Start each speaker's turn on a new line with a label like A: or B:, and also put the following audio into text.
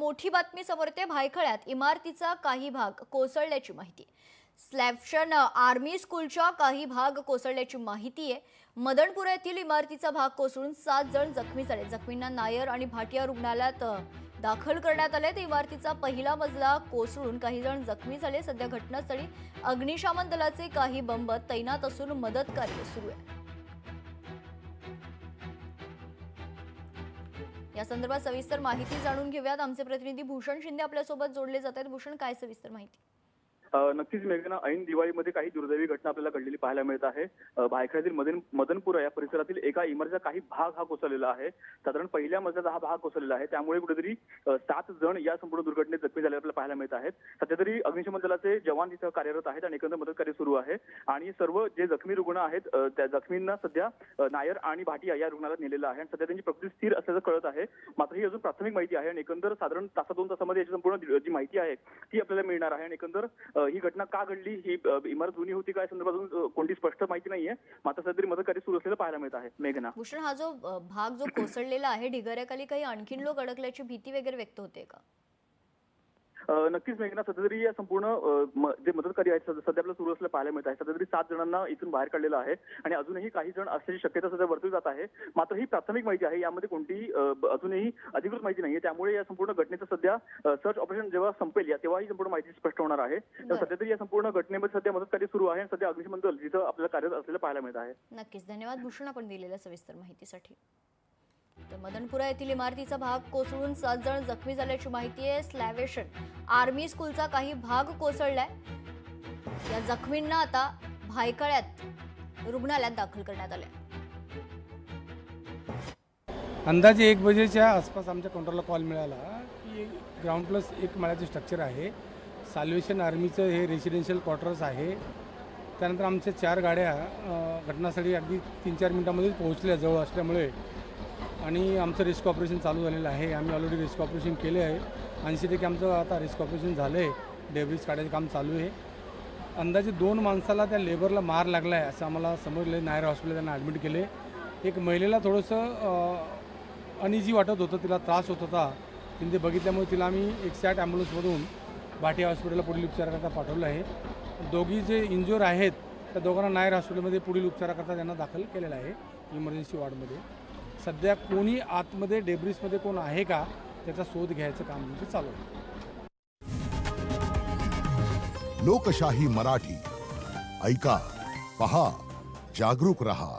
A: मोठी बातमी समोर येते। भायखळ्यात इमारतीचा काही भाग कोसळल्याची माहिती। स्लॅव्हशन आर्मी स्कूलच्या काही भाग कोसळल्याची माहिती आहे। मदनपूर येथील इमारतीचा भाग कोसळून 7 जण जखमी झाले। जखमींना नायर आणि भाटिया रुग्णालयात दाखल करण्यात आले। इमारतीचा पहिला मजला कोसळून काही जण जखमी झाले। सध्या घटनास्थळी अग्निशमन दलाचे काही बंब तैनात असून मदत कार्य सुरू आहे। या संदर्भात सविस्तर माहिती जाणून घेऊयात। आमचे प्रतिनिधी भूषण शिंदे आपल्या सोबत जोडले जात आहेत। भूषण, काय सविस्तर माहिती?
B: नक्कीच मेघना, ऐन दिवाळीमध्ये काही दुर्दैवी घटना आपल्याला घडलेली पाहायला मिळत आहे। भायखळ्यातील मदनपूर या परिसरातील एका इमारतीचा काही भाग हा कोसळलेला आहे। साधारण पहिल्या मजल्याचा हा भाग कोसळलेला आहे। त्यामुळे कुठेतरी 7 जण या संपूर्ण दुर्घटनेत जखमी झालेले आपल्याला पाहायला मिळत आहेत। सध्या तरी अग्निशमन दलाचे जवान तिथे कार्यरत आहेत आणि एकंदर मदत कार्य सुरू आहे। आणि सर्व जे जखमी रुग्ण आहेत त्या जखमींना सध्या नायर आणि भाटिया या रुग्णालयात नेलेलं आहे आणि सध्या त्यांची प्रकृती स्थिर असल्याचं कळत आहे। मात्र ही अजून प्राथमिक माहिती आहे आणि एकंदर साधारण तासा-2 तासामध्ये याची संपूर्ण जी माहिती आहे ती आपल्याला मिळणार आहे। आणि एकंदर ही घटना का घडली, ही इमारत जुनी होती काय संदर्भात कोणती स्पष्ट माहिती नाहीये। मात्र सध्या मदत कार्य सुरू असलेलं पाहायला मिळत आहे। मेघना,
A: भूषण, हा जो भाग जो कोसळलेला आहे, ढिगाऱ्याखाली काही आणखीन लोक अडकल्याची भीती वगैरे व्यक्त होते का?
B: नक्कीच मेघना, सध्या तरी या संपूर्ण जे मदत कार्य आहे सध्या आपल्याला सुरू असलेलं पाहायला मिळत आहे। सध्या तरी 7 जणांना इथून बाहेर काढलेलं आहे आणि अजूनही काही जण असल्याची शक्यता सध्या वर्तवली जात आहे। मात्र ही प्राथमिक माहिती आहे, यामध्ये कोणतीही अजूनही अधिकृत माहिती नाहीये। त्यामुळे या संपूर्ण घटनेचं सध्या सर्च ऑपरेशन जेव्हा संपेल तेव्हा ही संपूर्ण माहिती स्पष्ट होणार आहे। सध्या तरी या संपूर्ण घटनेमध्ये सध्या मदत कार्य सुरू आहे आणि सध्या अग्निशमन दल जिथं आपल्याला कार्यरत असलेलं पाहायला मिळत आहे।
A: नक्कीच, धन्यवाद भूषण आपण दिलेल्या सविस्तर माहितीसाठी। तर मदनपुरा येथील इमारतीचा भाग कोसळून 7 जण जखमी झाल्याची माहिती आहे। स्लॅव्हेशन आर्मी स्कूलचा काही भाग कोसळलाय। या जखमींना आता भायखळ्यात रुग्णालयात दाखल करण्यात आले।
C: अंदाजे 1 बजेच्या आसपास आमच्या कंट्रोलला कॉल मिळाला की ग्राउंड प्लस 1 माळ्याचे स्ट्रक्चर आहे। साल्वेशन आर्मीचं हे रेसिडेन्शियल क्वार्टर्स आहे। त्यानंतर आमच्या 4 गाड्या घटनास्थळी अगदी 3-4 मिनिटांमध्येच पोहोचल्या जवळ असल्यामुळे आणि आमचं रिस्क ऑपरेशन चालू झालेलं आहे। आम्ही ऑलरेडी रिस्क ऑपरेशन केले आहे। 80% आमचं आता रिस्क ऑपरेशन झालं आहे। डेब्रिज काढायचं काम चालू आहे। अंदाजे 2 माणसाला त्या लेबरला मार लागला आहे असं आम्हाला समजलं। नायर हॉस्पिटल त्यांना ॲडमिट केले। एक महिलेला थोडंसं अनइझी वाटत होतं, तिला त्रास होत होता। तिने बघितल्यामुळे तिला आम्ही 108 ॲम्ब्युलन्समधून भाटिया हॉस्पिटलला पुढील उपचाराकरता पाठवलं आहे। दोघी जे इंज्युअर आहेत त्या दोघांना नायर हॉस्पिटलमध्ये पुढील उपचाराकरता त्यांना दाखल केलेलं आहे इमर्जन्सी वॉर्डमध्ये। सध्या कोणी आतमध्ये डेब्रिसमध्ये कोण आहे का त्याचा शोध घ्यायचं काम म्हणजे चालू आहे।
D: लोकशाही मराठी ऐका, पहा, जागरूक रहा।